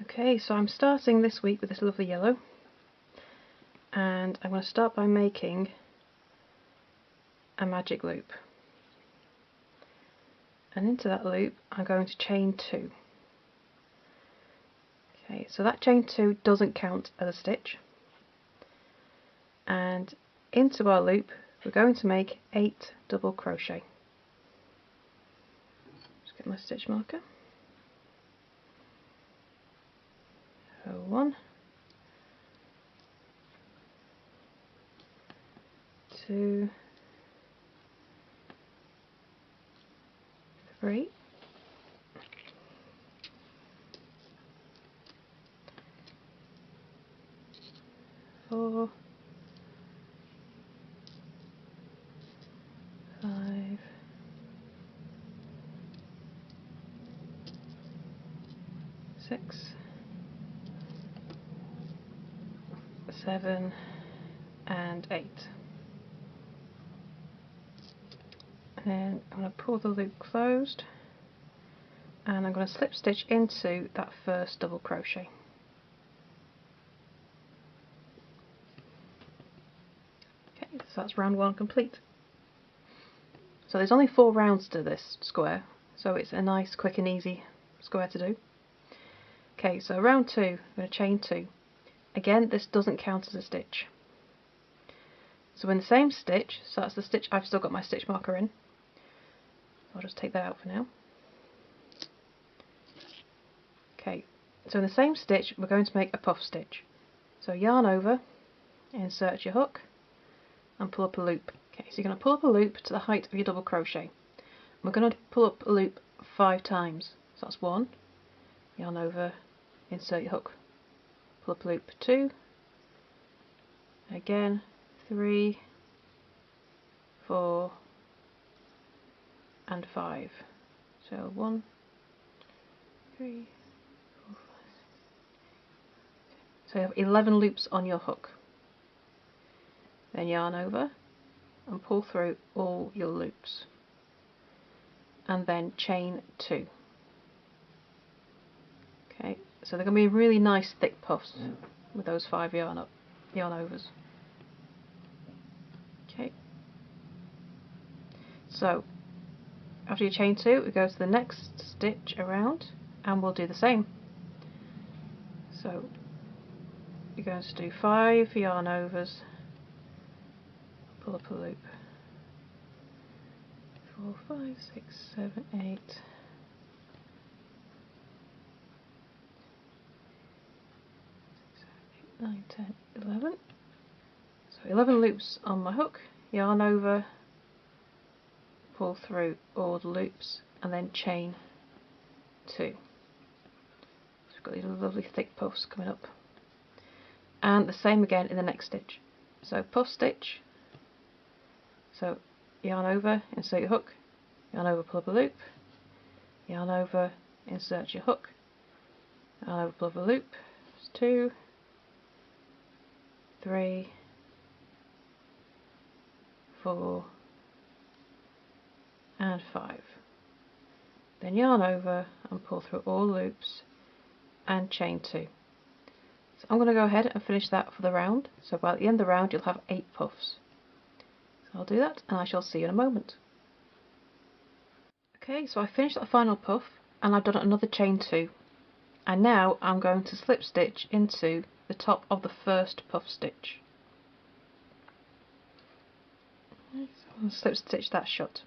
Okay, so I'm starting this week with this lovely yellow, and I'm going to start by making a magic loop, and into that loop I'm going to chain 2. Okay, so that chain 2 doesn't count as a stitch, and into our loop we're going to make 8 double crochet. Just get my stitch marker. So 1, 2, 3, 4, 5, 6, 7 and 8. And then I'm going to pull the loop closed, and I'm going to slip stitch into that first double crochet. Okay, so that's round 1 complete. So there's only 4 rounds to this square, so it's a nice, quick and easy square to do. Okay, so round 2, I'm going to chain 2. Again, this doesn't count as a stitch. So in the same stitch, so that's the stitch I've still got my stitch marker in. I'll just take that out for now. Okay, so in the same stitch we're going to make a puff stitch. So yarn over, insert your hook and pull up a loop. Okay, so you're going to pull up a loop to the height of your double crochet. We're going to pull up a loop 5 times. So that's 1, yarn over, insert your hook, pull up a loop 2, again 3, 4 and 5. So 1, 3, 4, 5. So you have 11 loops on your hook. Then yarn over and pull through all your loops, and then chain 2. Okay, so they're going to be really nice thick puffs with those 5 yarn overs. Okay, so after you chain 2, we go to the next stitch around and we'll do the same. So you're going to do 5 yarn overs, pull up a loop, 4, 5, 6, 7, 8, 9, 10, 11. So 11 loops on my hook, yarn over, pull through all the loops, and then chain 2. So we've got these lovely thick puffs coming up. And the same again in the next stitch. So puff stitch, so yarn over, insert your hook, yarn over, pull up a loop, yarn over, insert your hook, yarn over, pull up a loop. That's 2, 3, 4 and 5. Then yarn over and pull through all loops and chain 2. So I'm going to go ahead and finish that for the round. So by the end of the round you'll have 8 puffs. So I'll do that and I shall see you in a moment. Okay, so I finished that final puff and I've done another chain 2. And now I'm going to slip stitch into the top of the first puff stitch. So I'll slip stitch that shut.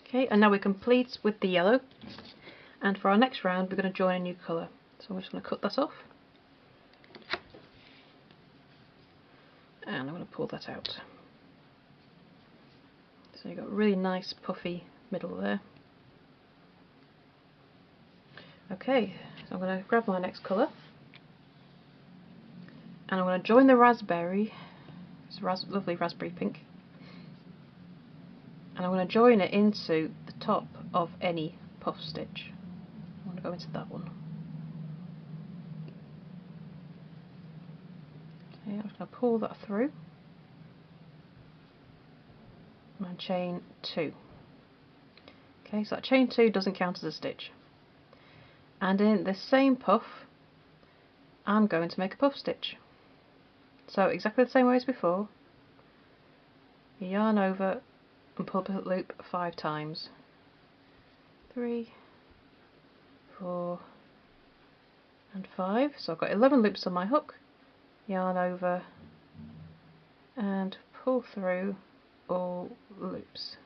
Okay, and now we're complete with the yellow, and for our next round we're going to join a new colour. So I'm just going to cut that off, and I'm going to pull that out. So you've got a really nice puffy middle there. Okay, so I'm going to grab my next colour, and I'm going to join the raspberry. It's a lovely raspberry pink, and I'm going to join it into the top of any puff stitch. I want to go into that one. Okay, I'm just going to pull that through and chain 2. Okay, so that chain 2 doesn't count as a stitch. and in the same puff I'm going to make a puff stitch. So exactly the same way as before, you yarn over and pull up a loop 5 times. 3, 4 and 5. So I've got 11 loops on my hook, yarn over and pull through all loops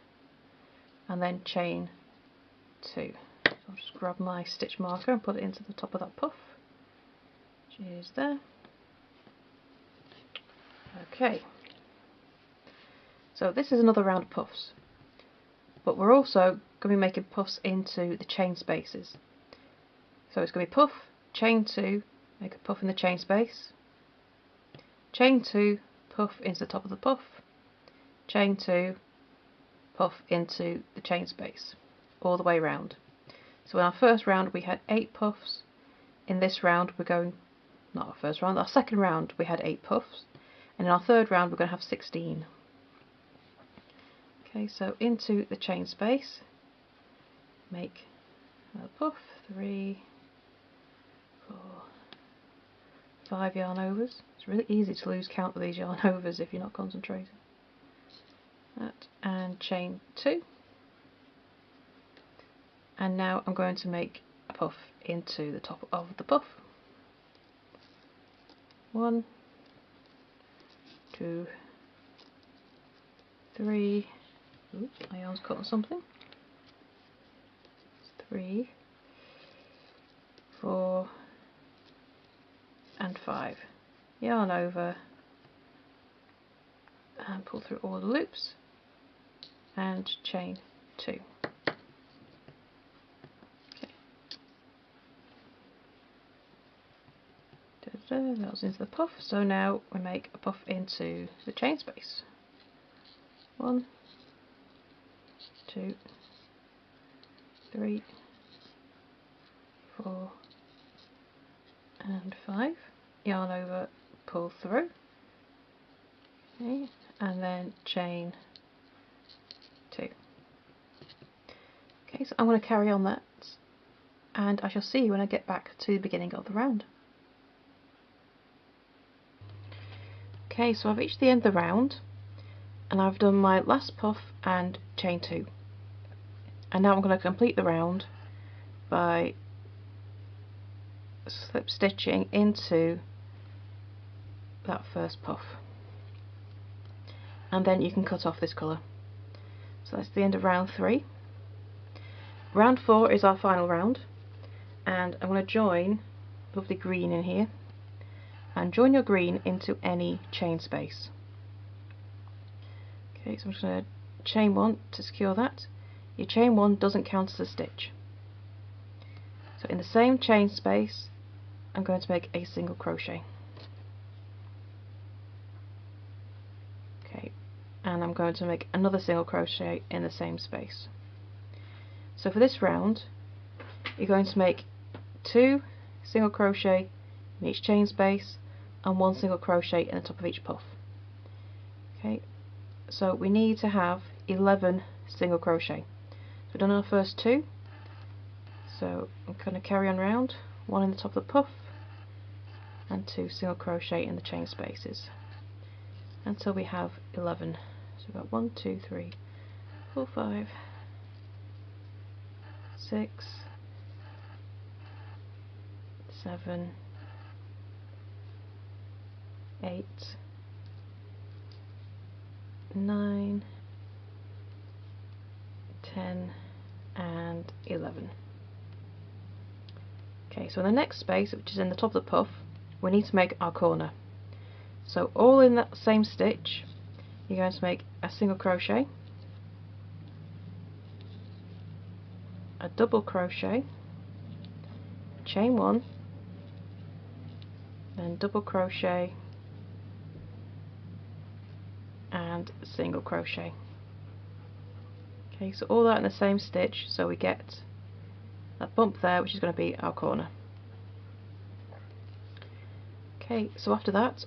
and then chain 2. So I'll just grab my stitch marker and put it into the top of that puff, which is there. Okay, so this is another round of puffs, but we're also going to be making puffs into the chain spaces. So it's going to be puff, chain 2, make a puff in the chain space, chain 2, puff into the top of the puff, chain 2, puff into the chain space, all the way round. So in our first round we had 8 puffs. In this round we're going, not our first round, our second round we had 8 puffs, and in our third round we're going to have 16. Okay, so into the chain space, make a puff, 3, 4, 5 yarn overs. It's really easy to lose count of these yarn overs if you're not concentrating. That, and chain 2. And now I'm going to make a puff into the top of the puff. 1, 2, 3. Oops, my yarn's caught on something. 3, 4 and 5. Yarn over and pull through all the loops and chain 2. Okay. That was into the puff, so now we make a puff into the chain space. 1, 2, 3, 4 and 5. Yarn over, pull through. Okay, and then chain 2. Okay, so I'm going to carry on that, and I shall see you when I get back to the beginning of the round. Okay, so I've reached the end of the round, and I've done my last puff and chain 2. And now I'm going to complete the round by slip stitching into that first puff, and then you can cut off this colour. So that's the end of round 3. Round 4 is our final round, and I'm going to join lovely green in here, and join your green into any chain space. Okay, so I'm just going to chain 1 to secure that. Your chain 1 doesn't count as a stitch. So in the same chain space I'm going to make a single crochet. Okay, and I'm going to make another single crochet in the same space. So for this round you're going to make 2 single crochet in each chain space and 1 single crochet in the top of each puff. Okay, so we need to have 11 single crochet. So we've done our first 2, so I'm going to carry on round, 1 in the top of the puff and 2 single crochet in the chain spaces until we have 11. So we've got 1, 2, 3, 4, 5, 6, 7, 8, 9, 10 and 11. Okay, so in the next space, which is in the top of the puff, we need to make our corner. So all in that same stitch you're going to make a single crochet, a double crochet, chain 1, then double crochet and single crochet. Okay, so all that in the same stitch, so we get that bump there, which is going to be our corner. Okay, so after that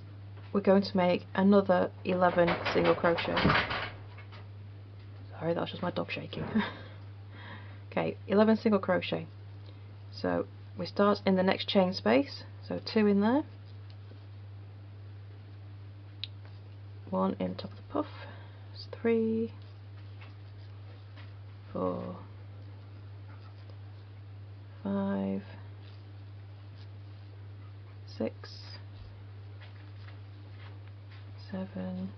we're going to make another 11 single crochet. Sorry, that was just my dog shaking. Okay, 11 single crochet. So we start in the next chain space, so 2 in there, 1 in top of the puff, that's 3, 4, 5, 6, 7,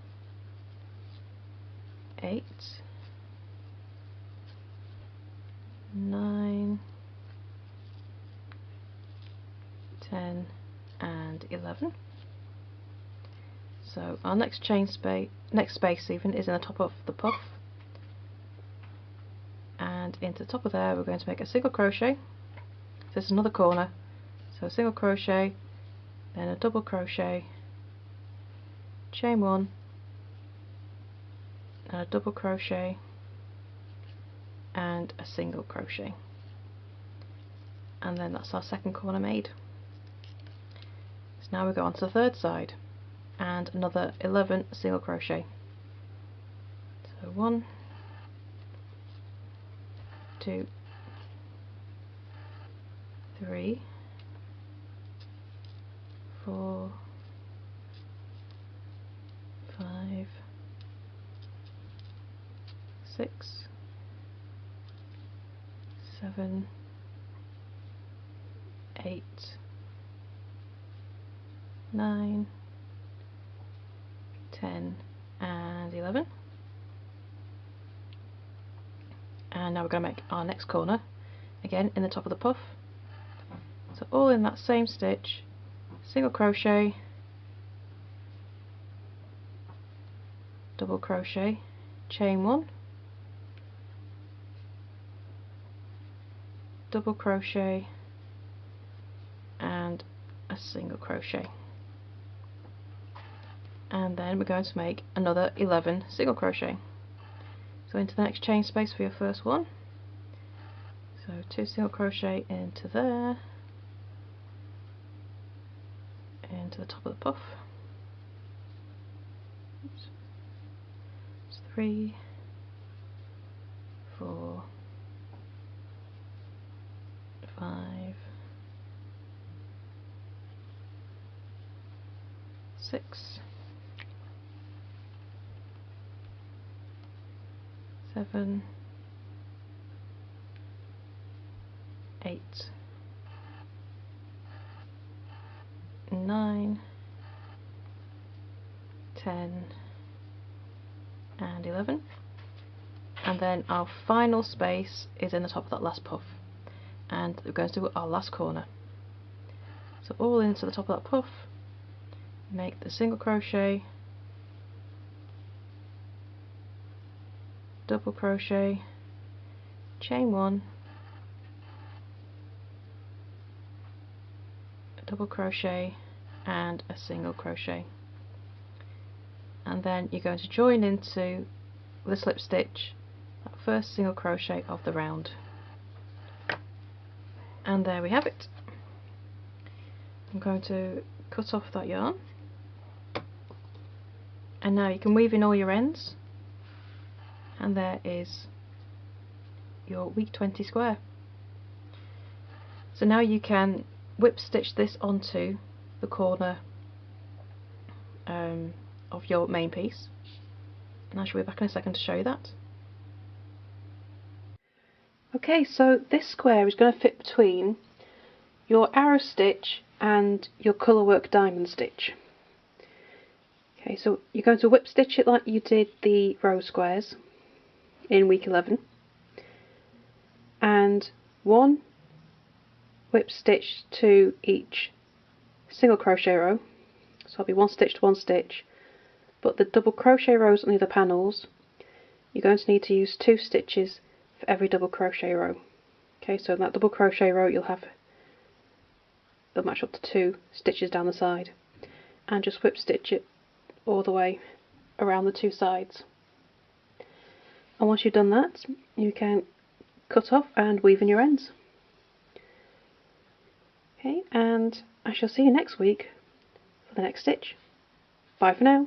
8, 9, 10 and 11. So our next space even is in the top of the puff, and into the top of there we're going to make a single crochet. So this is another corner, so a single crochet, then a double crochet, chain 1 and a double crochet and a single crochet, and then that's our second corner made. So now we go on to the third side and another 11 single crochet. So 1, 2, 3, 4, 5, 6, 7, 8, 9, 10 and 11. And now we're going to make our next corner again in the top of the puff, so all in that same stitch, single crochet, double crochet, chain 1, double crochet and a single crochet, and then we're going to make another 11 single crochet. So into the next chain space for your first one, so 2 single crochet into there, into the top of the puff. Oops. It's 3, 4, 5, 6, 7, 8, 9, 10 and 11, and then our final space is in the top of that last puff, and we're going to do our last corner. So all into the top of that puff, make the single crochet, double crochet, chain 1, a double crochet and a single crochet, and then you're going to join into with a slip stitch that first single crochet of the round, and there we have it. I'm going to cut off that yarn, and now you can weave in all your ends, and there is your week 20 square. So now you can whip stitch this onto the corner of your main piece, and I shall be back in a second to show you that. Okay, so this square is going to fit between your arrow stitch and your colourwork diamond stitch. Okay, so you're going to whip stitch it like you did the rose squares in week 11, and 1 whip stitch to each single crochet row, so it'll be 1 stitch to 1 stitch, but the double crochet rows on the other panels you're going to need to use 2 stitches for every double crochet row. Okay, so in that double crochet row it'll match up to 2 stitches down the side, and just whip stitch it all the way around the 2 sides. And once you've done that, you can cut off and weave in your ends. Okay, and I shall see you next week for the next stitch. Bye for now.